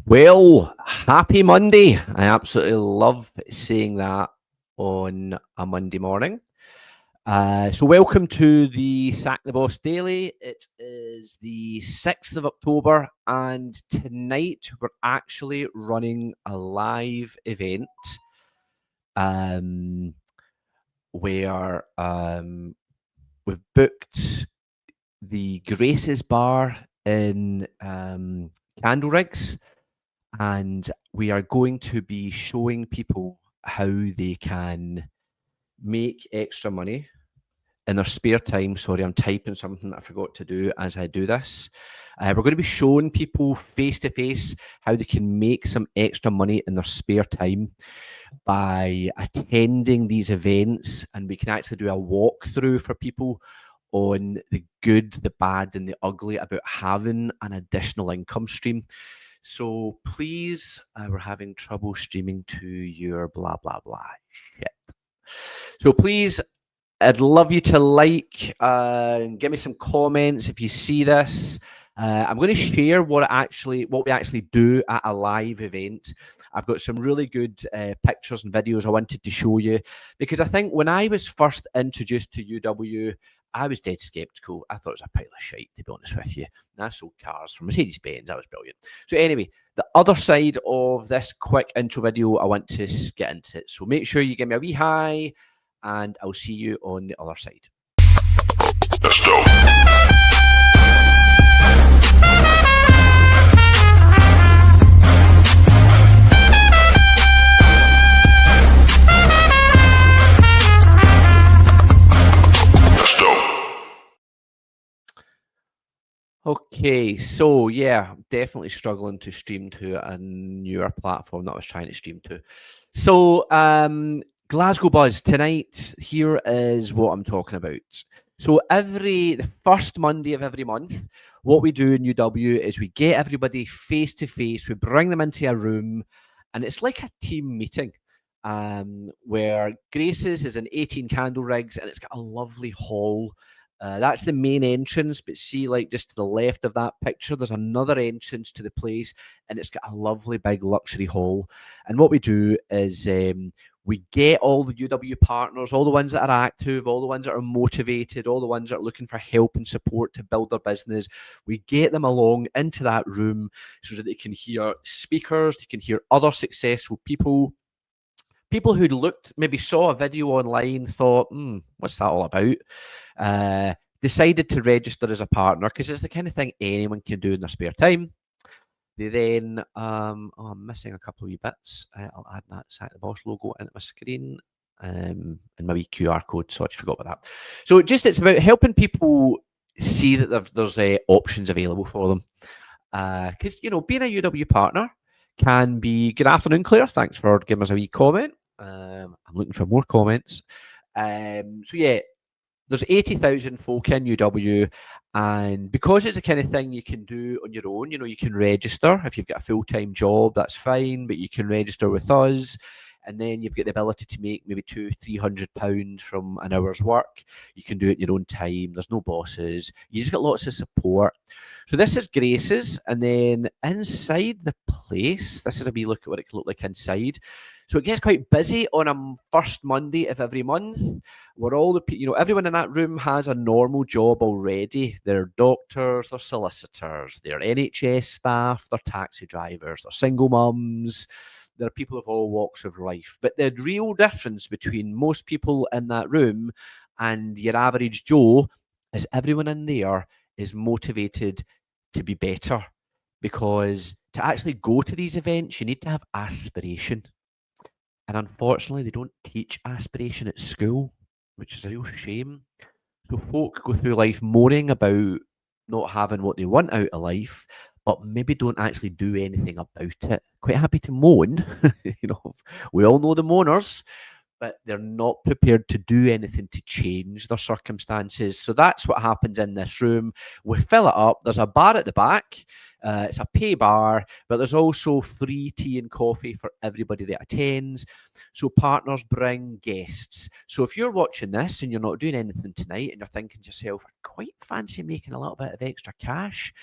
Well, happy Monday. I absolutely love saying that on a Monday morning. So welcome to the Sack the Boss Daily. It is the 6th of October, and tonight we're actually running a live event um, where we've booked the Graces Bar in Candleriggs, and we are going to be showing people how they can make extra money in their spare time. Sorry, I'm typing something that I forgot to do as I do this. We're going to be showing people face to face how they can make some extra money in their spare time by attending these events, and we can actually do a walkthrough for people on the good, the bad, and the ugly about having an additional income stream. So please, we're having trouble streaming to your blah, blah, blah shit. So please, I'd love you to like and give me some comments if you see this. I'm going to share what we actually do at a live event. I've got some really good pictures and videos I wanted to show you, because I think when I was first introduced to UW, I was dead skeptical. I thought it was a pile of shite, to be honest with you. And I sold cars from Mercedes-Benz. That was brilliant. So anyway, the other side of this quick intro video, I want to get into it. So make sure you give me a wee hi, and I'll see you on the other side. Let's go. Okay, so yeah, definitely struggling to stream to a newer platform that I was trying to stream to. So, Glasgow Buzz tonight. Here is what I'm talking about. So the first Monday of every month, what we do in UW is we get everybody face to face. We bring them into a room, and it's like a team meeting. Where Grace's is an 18 Candleriggs, and it's got a lovely hall. That's the main entrance, but see, like just to the left of that picture, there's another entrance to the place, and it's got a lovely big luxury hall. And what we do is we get all the UW partners, all the ones that are active, all the ones that are motivated, all the ones that are looking for help and support to build their business. We get them along into that room so that they can hear speakers, they can hear other successful people who maybe saw a video online, thought, what's that all about? Decided to register as a partner, because it's the kind of thing anyone can do in their spare time. They then, I'm missing a couple of wee bits. I'll add that Sack the Boss logo into my screen, and my wee QR code. Sorry, I forgot about that. So it's about helping people see that there's options available for them. Because, being a UW partner can be, good afternoon, Claire. Thanks for giving us a wee comment. I'm looking for more comments. So yeah, there's 80,000 folk in UW, and because it's the kind of thing you can do on your own, you can register. If you've got a full-time job, that's fine, but you can register with us, and then you've got the ability to make maybe £200-300 from an hour's work. You can do it in your own time. There's no bosses. You just get lots of support. So this is Grace's, and then inside the place, this is a wee look at what it can look like inside. So it gets quite busy on a first Monday of every month, where everyone in that room has a normal job already. They're doctors, they're solicitors, they're NHS staff, they're taxi drivers, they're single mums. There are people of all walks of life. But the real difference between most people in that room and your average Joe is everyone in there is motivated to be better. Because to actually go to these events, you need to have aspiration. And unfortunately, they don't teach aspiration at school, which is a real shame. So folk go through life moaning about not having what they want out of life, but maybe don't actually do anything about it. Quite happy to moan. We all know the moaners, but they're not prepared to do anything to change their circumstances. So that's what happens in this room. We fill it up. There's a bar at the back. It's a pay bar, but there's also free tea and coffee for everybody that attends. So partners bring guests. So if you're watching this and you're not doing anything tonight and you're thinking to yourself, I quite fancy making a little bit of extra cash,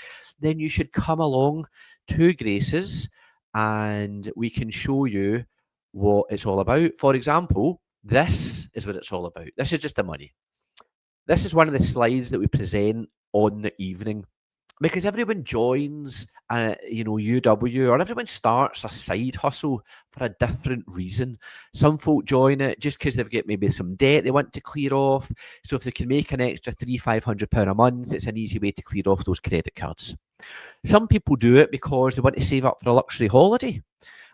then you should come along to Grace's. and we can show you what it's all about. For example, this is what it's all about. This is just the money. This is one of the slides that we present on the evening because everyone joins, UW, or everyone starts a side hustle for a different reason. Some folk join it just because they've got maybe some debt they want to clear off. So if they can make an extra £500 a month, it's an easy way to clear off those credit cards. Some people do it because they want to save up for a luxury holiday.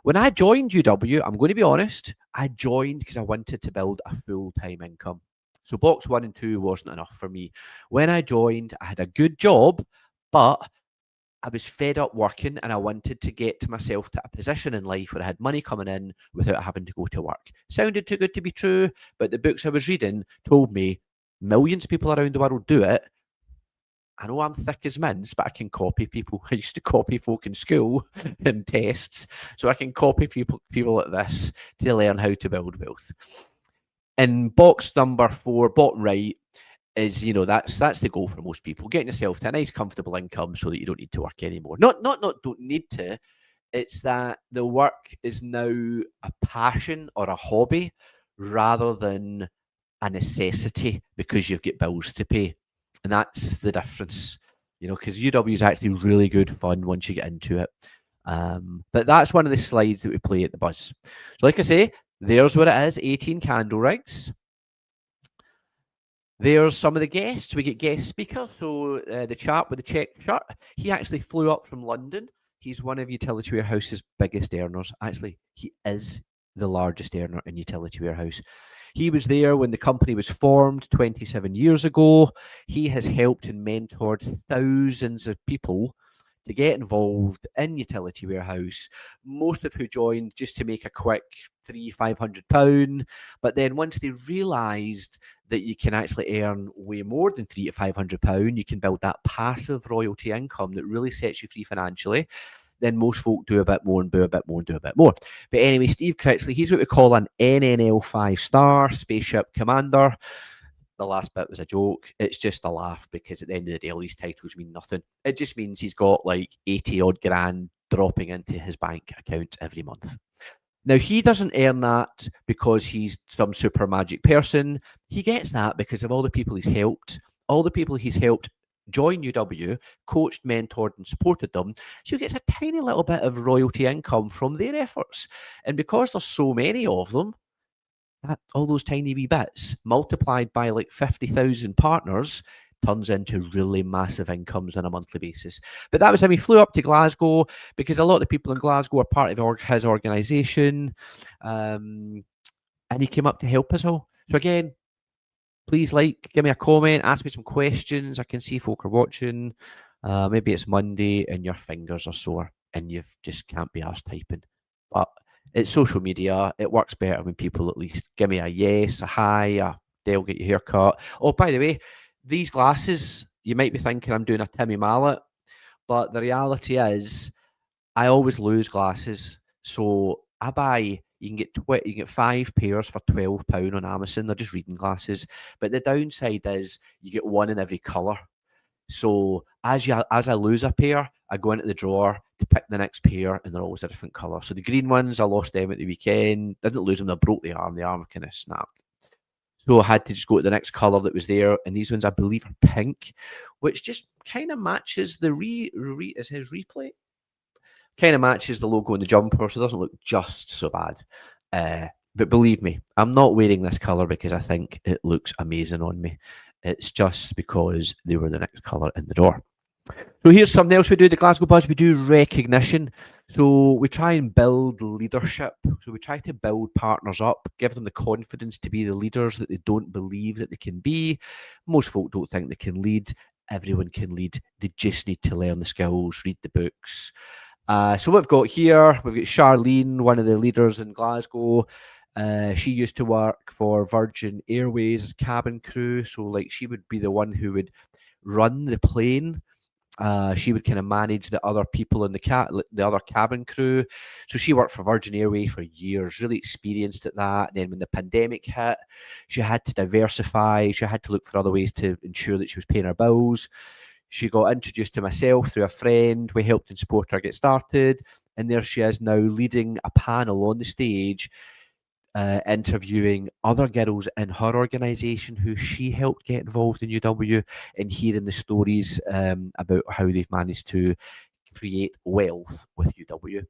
When I joined UW, I'm going to be honest, I joined because I wanted to build a full-time income. So box 1 and 2 wasn't enough for me. When I joined, I had a good job, but I was fed up working and I wanted to get to myself to a position in life where I had money coming in without having to go to work. Sounded too good to be true, but the books I was reading told me millions of people around the world do it. I know I'm thick as mince, but I can copy people. I used to copy folk in school in tests, so I can copy people like this to learn how to build wealth. In box number 4, bottom right, is that's the goal for most people, getting yourself to a nice comfortable income so that you don't need to work anymore. Not don't need to. It's that the work is now a passion or a hobby rather than a necessity because you've got bills to pay. And that's the difference, because UW is actually really good fun once you get into it. But that's one of the slides that we play at the buzz. So like I say, there's what it is, 18 Candleriggs. There's some of the guests. We get guest speakers. So the chap with the check shirt, he actually flew up from London. He's one of Utility Warehouse's biggest earners. Actually, he is the largest earner in Utility Warehouse. He was there when the company was formed 27 years ago. He has helped and mentored thousands of people to get involved in Utility Warehouse, most of who joined just to make a quick £300-500. But then once they realised that you can actually earn way more than £300-500, you can build that passive royalty income that really sets you free financially, then most folk do a bit more and do a bit more and do a bit more. But anyway, Steve Critchley, he's what we call an NNL 5-star Spaceship Commander. The last bit was a joke. It's just a laugh because at the end of the day, all these titles mean nothing. It just means he's got like 80 odd grand dropping into his bank account every month. Now, he doesn't earn that because he's some super magic person. He gets that because of all the people he's helped. All the people he's helped join UW, coached, mentored, and supported them. So he gets a tiny little bit of royalty income from their efforts. And because there's so many of them, all those tiny wee bits multiplied by like 50,000 partners turns into really massive incomes on a monthly basis. But that was him. He flew up to Glasgow because a lot of the people in Glasgow are part of his organisation, and he came up to help us all. So again, please give me a comment, ask me some questions. I can see folk are watching. Maybe it's Monday and your fingers are sore and you just can't be arsed typing. But it's social media. It works better when people at least give me a yes, a hi, they'll get your hair cut. Oh, by the way, these glasses, you might be thinking I'm doing a Timmy Mallet, but the reality is I always lose glasses. So I buy, you can get 5 pairs for £12 on Amazon. They're just reading glasses. But the downside is you get one in every colour. So as I lose a pair, I go into the drawer to pick the next pair, and they're always a different colour. So the green ones, I lost them at the weekend. Didn't lose them, I broke the arm. The arm kind of snapped. So I had to just go to the next colour that was there. And these ones, I believe, are pink, which just kind of matches the is his replay. Kind of matches the logo on the jumper, so it doesn't look just so bad. But believe me, I'm not wearing this colour because I think it looks amazing on me. It's just because they were the next colour in the door. So here's something else we do. The Glasgow Buzz, we do recognition. So we try and build leadership. So we try to build partners up, give them the confidence to be the leaders that they don't believe that they can be. Most folk don't think they can lead. Everyone can lead. They just need to learn the skills, read the books. So what we've got here, we've got Charlene, one of the leaders in Glasgow. She used to work for Virgin Airways as cabin crew. So like she would be the one who would run the plane. She would kind of manage the other people in the other cabin crew. So she worked for Virgin Airways for years, really experienced at that. And then when the pandemic hit, she had to diversify. She had to look for other ways to ensure that she was paying her bills. She got introduced to myself through a friend. We helped and support her get started. and there she is now leading a panel on the stage, interviewing other girls in her organisation who she helped get involved in UW, and hearing the stories about how they've managed to create wealth with UW.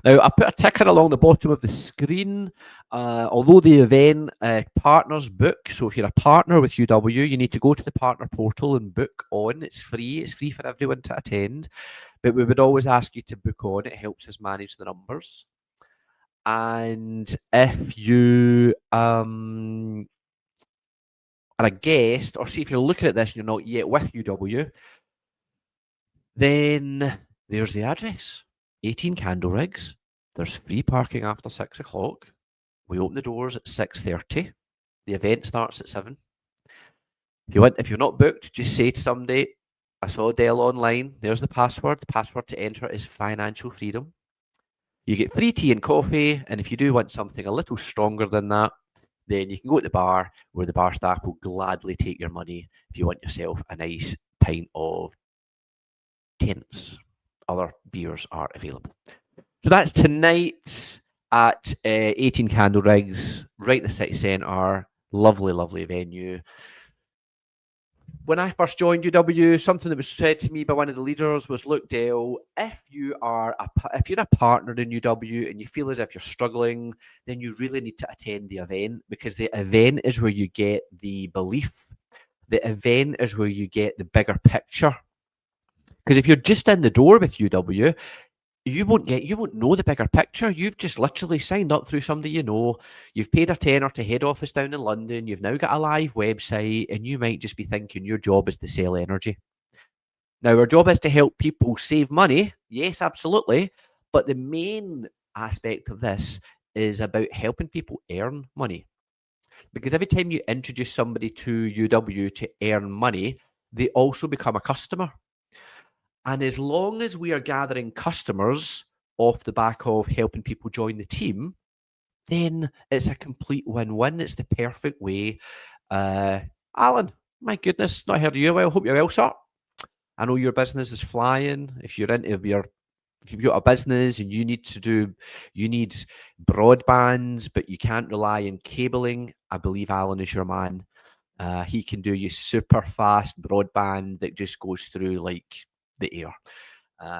Now, I put a ticker along the bottom of the screen. Although the event partners book, so if you're a partner with UW, you need to go to the partner portal and book on. It's free. It's free for everyone to attend. But we would always ask you to book on. It helps us manage the numbers. And if you are a guest, or see if you're looking at this and you're not yet with UW, then there's the address. 18 Candleriggs. There's free parking after 6 o'clock. We open the doors at 6:30. The event starts at 7. If you're not booked, just say to somebody, I saw Dell online. There's the password. The password to enter is financial freedom. You get free tea and coffee, and if you do want something a little stronger than that, then you can go to the bar where the bar staff will gladly take your money if you want yourself a nice pint of Tents. Other beers are available. So that's tonight at 18 Candleriggs, right in the city centre. Lovely, lovely venue. When I first joined UW, something that was said to me by one of the leaders was, look, Dale, if you're a partner in UW and you feel as if you're struggling, then you really need to attend the event, because the event is where you get the belief. The event is where you get the bigger picture. Because if you're just in the door with UW, you won't know the bigger picture. You've just literally signed up through somebody you know. You've paid a tenner to head office down in London. You've now got a live website, and you might just be thinking your job is to sell energy. Now, our job is to help people save money. Yes, absolutely. But the main aspect of this is about helping people earn money. Because every time you introduce somebody to UW to earn money, they also become a customer. And as long as we are gathering customers off the back of helping people join the team, then it's a complete win-win. It's the perfect way. Alan, my goodness, not heard of you. Well, hope you're well, sir. I know your business is flying. If you've got a business and you need broadband, but you can't rely on cabling, I believe Alan is your man. He can do you super fast broadband that just goes through like the air.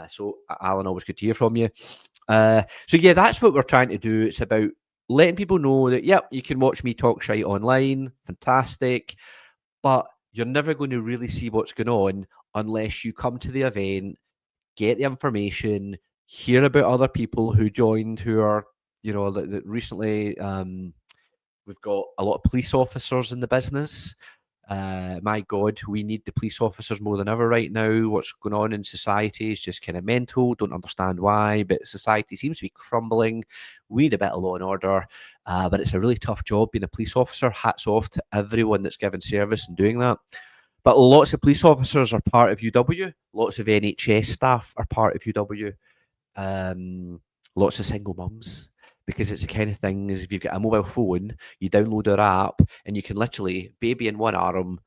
So Alan, always good to hear from you. So yeah, that's what we're trying to do. It's about letting people know that, yep, you can watch me talk shite online. Fantastic. But you're never going to really see what's going on unless you come to the event, get the information, hear about other people who joined, who are, recently, we've got a lot of police officers in the business. My God, we need the police officers more than ever right now. What's going on in society is just kind of mental. Don't understand why, but society seems to be crumbling. We need a bit of law and order, but it's a really tough job being a police officer. Hats off to everyone that's given service and doing that. But lots of police officers are part of UW. Lots of NHS staff are part of UW. Lots of single mums. Because it's the kind of thing is, if you've got a mobile phone, you download our app and you can literally, baby in one arm,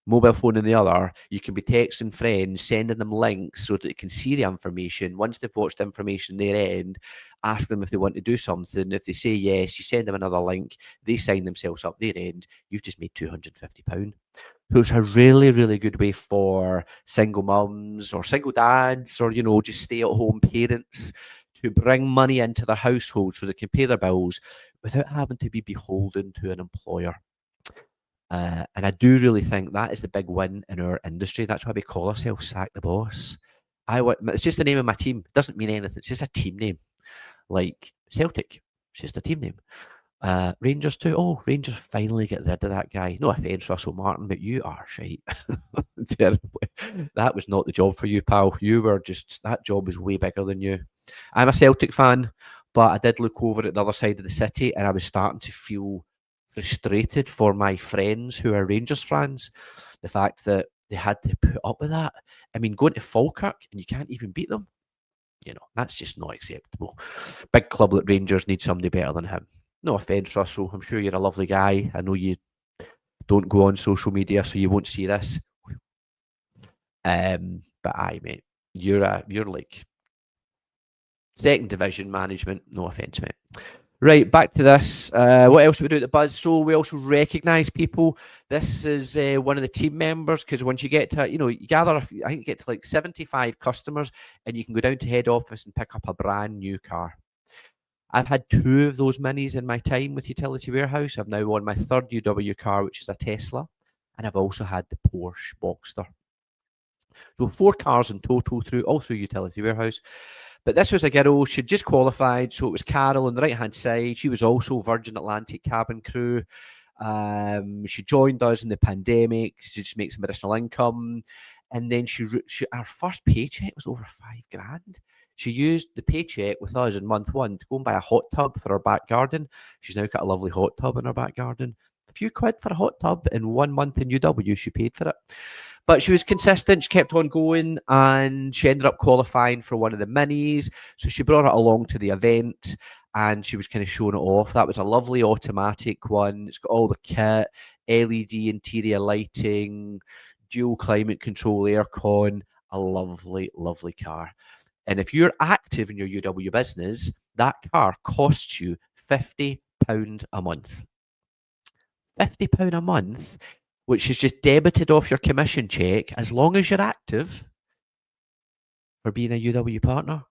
mobile phone in the other, you can be texting friends, sending them links so that they can see the information. Once they've watched the information their end, ask them if they want to do something. If they say yes, you send them another link, they sign themselves up their end, you've just made £250. So it's a really, really good way for single mums or single dads or, just stay-at-home parents to bring money into their household so they can pay their bills without having to be beholden to an employer. And I do really think that is the big win in our industry. That's why we call ourselves Sack the Boss. It's just the name of my team. It doesn't mean anything. It's just a team name. Like Celtic, it's just a team name. Rangers too. Oh, Rangers finally get rid of that guy. No offence, Russell Martin, but you are shite. Terribly. That was not the job for you, pal. That job was way bigger than you. I'm a Celtic fan, but I did look over at the other side of the city and I was starting to feel frustrated for my friends who are Rangers fans. The fact that they had to put up with that. I mean, going to Falkirk and you can't even beat them. That's just not acceptable. Big club like Rangers need somebody better than him. No offence, Russell. I'm sure you're a lovely guy. I know you don't go on social media, so you won't see this. But aye, mate, you're like Second division management. No offence, mate. Right, back to this. What else do we do at the Buzz? So we also recognise people. This is one of the team members, because once you get to, you gather, I think you get to like 75 customers, and you can go down to head office and pick up a brand new car. I've had 2 of those minis in my time with Utility Warehouse. I'm now on my third UW car, which is a Tesla, and I've also had the Porsche Boxster. So 4 cars in total all through Utility Warehouse. But this was a girl, she'd just qualified, so it was Carol on the right-hand side. She was also Virgin Atlantic cabin crew. She joined us in the pandemic to just make some additional income. And then our first paycheck was over £5,000. She used the paycheck with us in month 1 to go and buy a hot tub for her back garden. She's now got a lovely hot tub in her back garden. A few quid for a hot tub in 1 month in UW, she paid for it. But she was consistent. She kept on going, and she ended up qualifying for one of the minis. So she brought it along to the event, and she was kind of showing it off. That was a lovely automatic one. It's got all the kit, LED interior lighting, dual climate control aircon. A lovely, lovely car. And if you're active in your UW business, that car costs you £50 a month. £50 a month, which is just debited off your commission check as long as you're active for being a UW partner.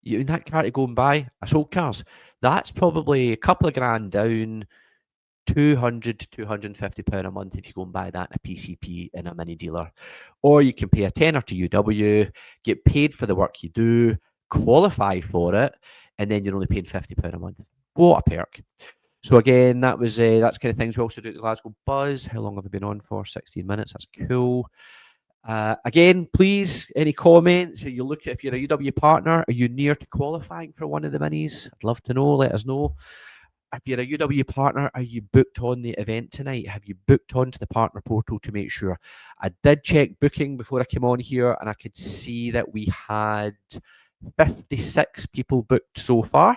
You in that car to go and buy. I sold cars. That's probably a couple of grand down, £200 to £250 a month if you go and buy that in a PCP in a mini dealer. Or you can pay a tenner to UW, get paid for the work you do, qualify for it, and then you're only paying £50 a month. What a perk. So again, that's kind of things we also do at the Glasgow Buzz. How long have I been on for? 16 minutes. That's cool. Again, please, any comments? You look at if you're a UW partner, are you near to qualifying for one of the minis? I'd love to know. Let us know. If you're a UW partner, are you booked on the event tonight? Have you booked onto the partner portal to make sure? I did check booking before I came on here, and I could see that we had 56 people booked so far.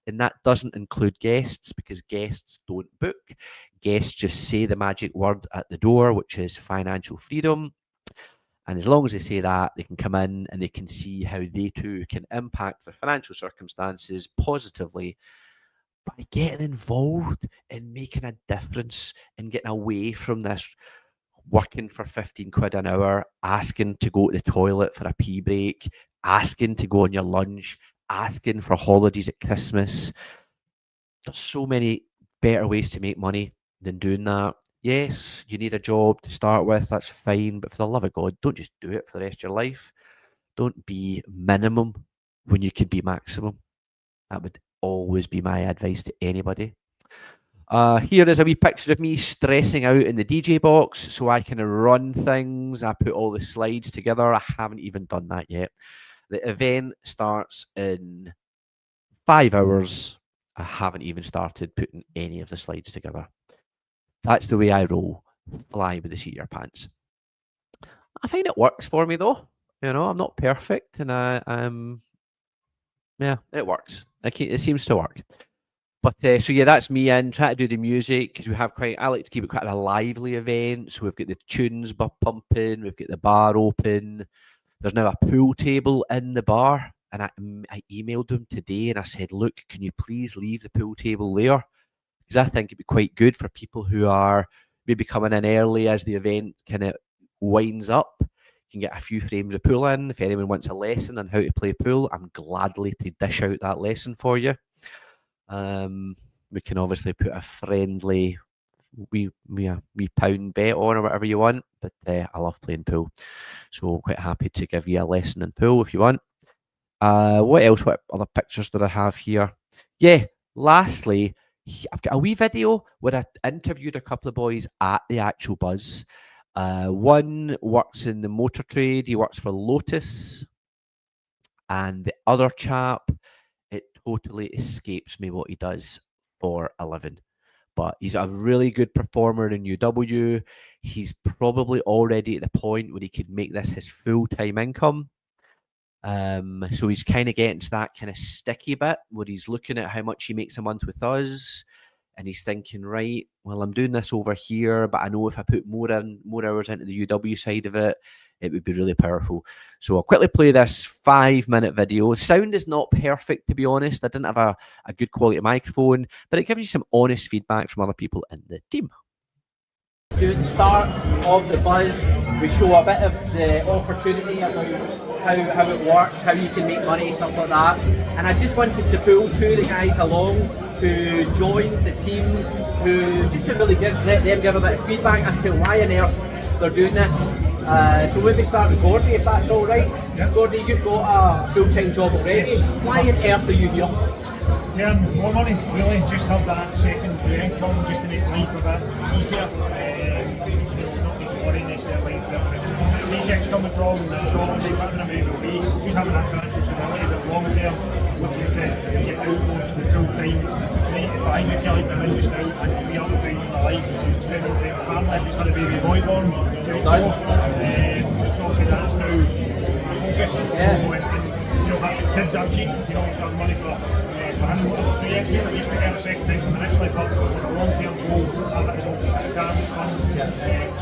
And that doesn't include guests, because guests don't book. Guests just say the magic word at the door, which is financial freedom. And as long as they say that, they can come in and they can see how they too can impact their financial circumstances positively by getting involved in making a difference and getting away from this working for 15 quid an hour, asking to go to the toilet for a pee break, asking to go on your lunch, asking for holidays at Christmas. There's so many better ways to make money than doing that. Yes, you need a job to start with, that's fine, but for the love of God, don't just do it for the rest of your life. Don't be minimum when you could be maximum. That would always be my advice to anybody. Here is a wee picture of me stressing out in the DJ box so I can run things. I put all the slides together. I haven't even done that yet. The event starts in 5 hours. I haven't even started putting any of the slides together. That's the way I roll. Fly with the seat of your pants. I find it works for me though. I'm not perfect, and yeah, it works. It seems to work. But so yeah, that's me in trying to do the music, because I like to keep it quite a lively event. So we've got the tunes pumping, we've got the bar open. There's now a pool table in the bar, and I emailed them today and I said, look, can you please leave the pool table there? Because I think it'd be quite good for people who are maybe coming in early as the event kind of winds up. You can get a few frames of pool in. If anyone wants a lesson on how to play pool, I'm gladly to dish out that lesson for you. We can obviously put a friendly wee pound bet on or whatever you want, but I love playing pool, so I'm quite happy to give you a lesson in pool if you want. What else? What other pictures did I have here? Yeah, lastly, I've got a wee video where I interviewed a couple of boys at the actual Buzz. One works in the motor trade. He works for Lotus. And the other chap, it totally escapes me what he does for a living. But he's a really good performer in UW. He's probably already at the point where he could make this his full-time income. So he's kind of getting to that kind of sticky bit where he's looking at how much he makes a month with us, and he's thinking, right, well, I'm doing this over here, but I know if I put more hours into the UW side of it, it would be really powerful. So I'll quickly play this 5-minute video. Sound is not perfect, to be honest. I didn't have a good quality microphone, but it gives you some honest feedback from other people in the team. To the start of the buzz, we show a bit of the opportunity about how it works, how you can make money, stuff like that. And I just wanted to pull 2 of the guys along who joined the team, who just to really let them give a bit of feedback as to why on earth they're doing this. So maybe start with Gordy, if that's all right. Yeah. Gordy, you've got a full-time job already. Yes. Why on earth are you here? To earn more money, really, just have that secondary income just to make life a bit easier. It's not just worrying necessarily where the paycheck's coming from and it's all the way will be. Just having that financial stability, but long term, looking to get out of the full time 9 to 5 if you like the just now and free up time in my life, spend more time with family. I've just had a baby boy born 2 weeks ago. So obviously that's now my focus. Yeah. And having kids are cheap, it's not money for him. So yes, we used to get a second income initially, but it's a long-term goal. Have that as all retirement funds,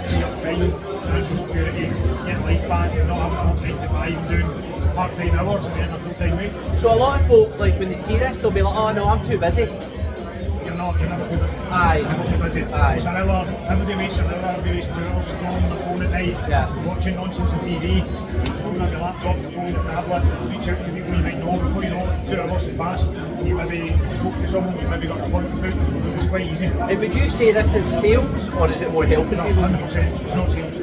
free up time, financial security, get life back, and not having to work 9 to 5 doing part-time hours and getting a full-time wage. So a lot of folk, like when they see this, they'll be like, "Oh no, I'm too busy." You're never too busy. Aye. Never too busy. Aye. It's an hour, everybody wastes an hour, everybody wastes 2 hours scrolling the phone at night, watching nonsense on TV, open up your laptop, your phone, your tablet, reach out to people you might know. Before you know it, 2 hours has passed, you maybe spoke to someone, you maybe got a appointment booked. It's quite easy. And would you say this is sales, or is it more helping people? 100%, it's not sales.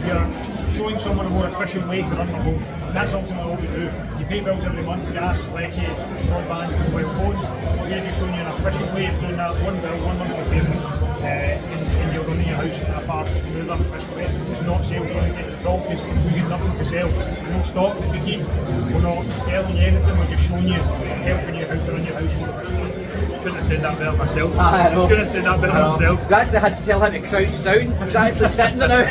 You're showing someone a more efficient way to run the home. And that's ultimately what we do. You pay bills every month, gas, lecky, broadband, mobile phone. We're just showing you an efficient way of doing that one bill, one monthly payment, and you're running your house in a far smoother, efficient way. It's not sales when we get the call because we've got nothing to sell. There's no stock that we keep. We're not selling you anything, we're just showing you, helping you how to run your house more efficiently. Couldn't have said that better myself. Couldn't have said that better myself. You actually had to tell him to crouch down. I was actually sitting there now.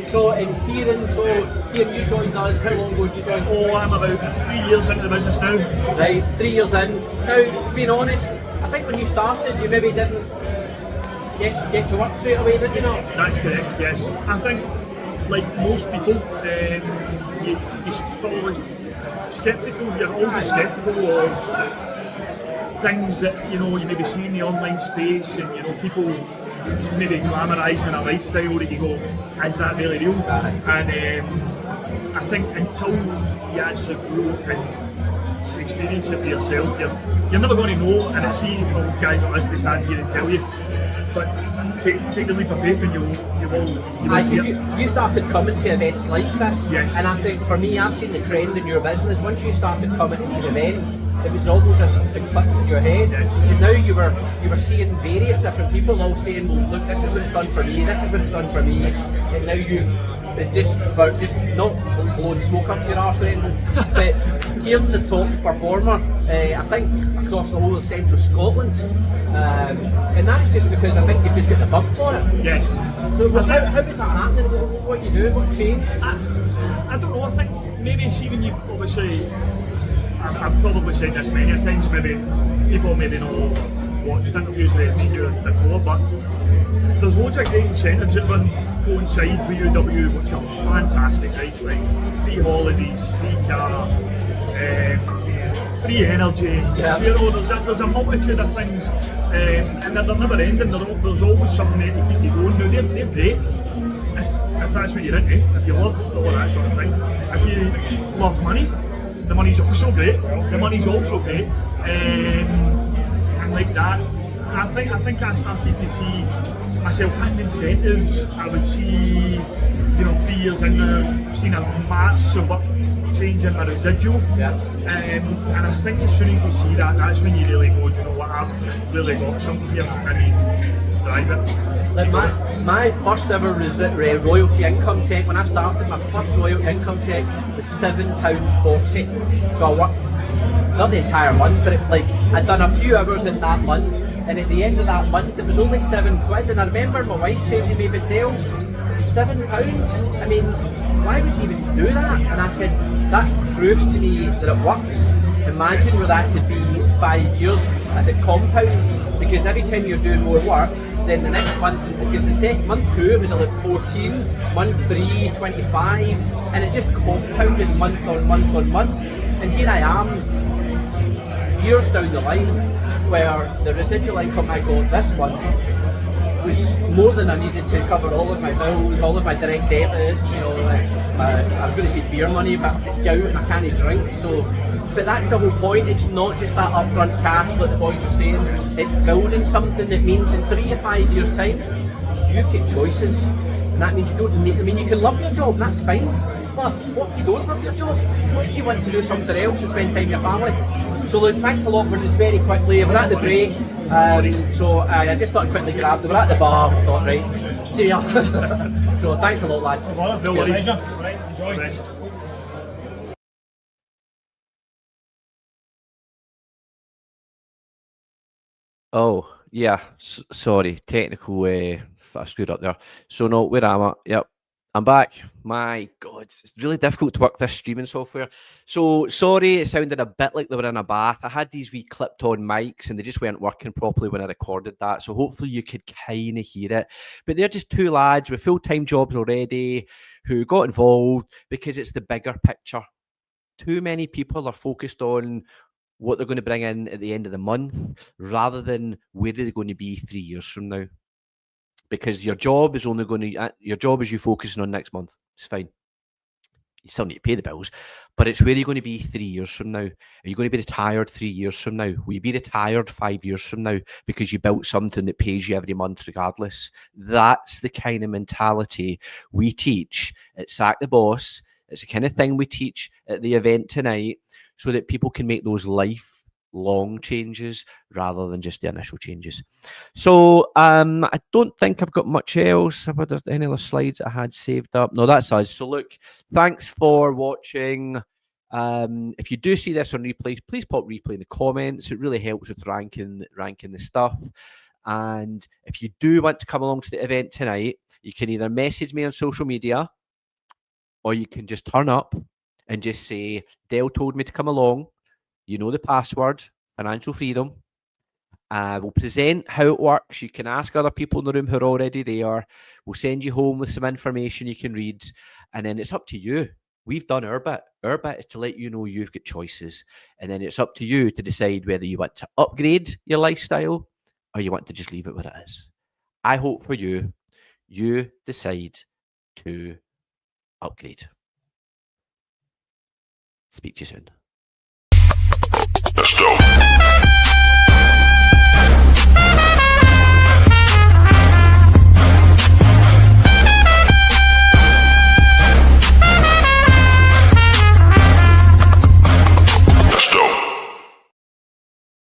So in Kieran, you joined us. How long ago did you join? Oh, I'm about 3 years into the business now. Right, 3 years in. Now, being honest, I think when you started, you maybe didn't get to work straight away, did you not? That's correct, yes. I think, like most people, you're always sceptical. You're always sceptical of things that you maybe see in the online space, and people maybe glamorising a lifestyle that you go, is that really real? And I think until you actually go and experience it for yourself, you're never going to know. And it's easy for guys like us to stand here and tell you, but take the leap of faith and you will see it. You started coming to events like this, yes. And I think for me, I've seen the trend in your business. Once you started coming to these events, it was almost just something clicked in your head. Because now you were seeing various different people all saying, well, look, this is what it's done for me, this is what it's done for me, and now you just not blowing smoke up your arse or anything, but Kieran's a top performer, I think, across the whole of central Scotland, and that's just because I think you've just got the bug for it. Yes. So how is that happening? What you doing? What changed? I don't know, I think maybe see when you obviously, I've probably said this many times, maybe people maybe not watched interviews with me before, but there's loads of great incentives that coincide with UW, which are fantastic, right? Like free holidays, free car, free energy, there's a multitude of things, and they're never ending, there's always something there to keep you going. Now they're great, if that's what you're into, if you love all that sort of thing. If you love money, the money's also great, and like that, I think I started to see myself hitting incentives. I would see, 3 years in there, seen a massive change in my residual, and I think as soon as you see that, that's when you really go, do you know what, I've really got something here, I need drive it. Like my first ever royalty income check, when I started, my first royalty income check was £7.40. So I worked, not the entire month, but I'd done a few hours in that month, and at the end of that month it was only £7. And I remember my wife saying to me, but Dale, £7? I mean, why would you even do that? And I said, that proves to me that it works. Imagine where that could be 5 years as it compounds, because every time you're doing more work, then the next month, because the second month 2 it was like 14, month 3 25, and it just compounded month on month on month. And here I am, years down the line, where the residual income I got this month was more than I needed to cover all of my bills, all of my direct debits, you know, I was going to say beer money, but gout, I can't drink, so. But that's the whole point. It's not just that upfront cash, like the boys are saying. It's building something that means in 3 to 5 years' time, you've got choices. And that means you don't need, I mean, you can love your job, that's fine. But what if you don't love your job? What if you want to do something else and spend time with your family? So look, thanks a lot for this very quickly. We're at the break. So I just thought I'd quickly grab them. We're at the bar, I thought, right, see ya. So thanks a lot, lads. No worries. Right, enjoy. Oh, yeah, sorry, technical, I screwed up there. So no, where am I? Yep, I'm back. My God, it's really difficult to work this streaming software. So sorry, it sounded a bit like they were in a bath. I had these wee clipped on mics and they just weren't working properly when I recorded that. So hopefully you could kind of hear it. But they're just two lads with full-time jobs already who got involved because it's the bigger picture. Too many people are focused on what they're going to bring in at the end of the month rather than where are they going to be 3 years from now. Because your job is only going to, your job is you focusing on next month. It's fine. You still need to pay the bills, but it's where you're going to be 3 years from now. Are you going to be retired 3 years from now? Will you be retired 5 years from now because you built something that pays you every month regardless? That's the kind of mentality we teach at Sack the Boss. It's the kind of thing we teach at the event tonight so that people can make those lifelong changes rather than just the initial changes. So I don't think I've got much else. Have there any other slides I had saved up? No, that's us. So look, thanks for watching. If you do see this on replay, please pop replay in the comments. It really helps with ranking the stuff. And if you do want to come along to the event tonight, you can either message me on social media or you can just turn up and just say, Dale told me to come along. You know the password, financial freedom. We'll present how it works. You can ask other people in the room who are already there. We'll send you home with some information you can read. And then it's up to you. We've done our bit. Our bit is to let you know you've got choices. And then it's up to you to decide whether you want to upgrade your lifestyle or you want to just leave it where it is. I hope for you, you decide to upgrade. Speak to you soon. Let's go.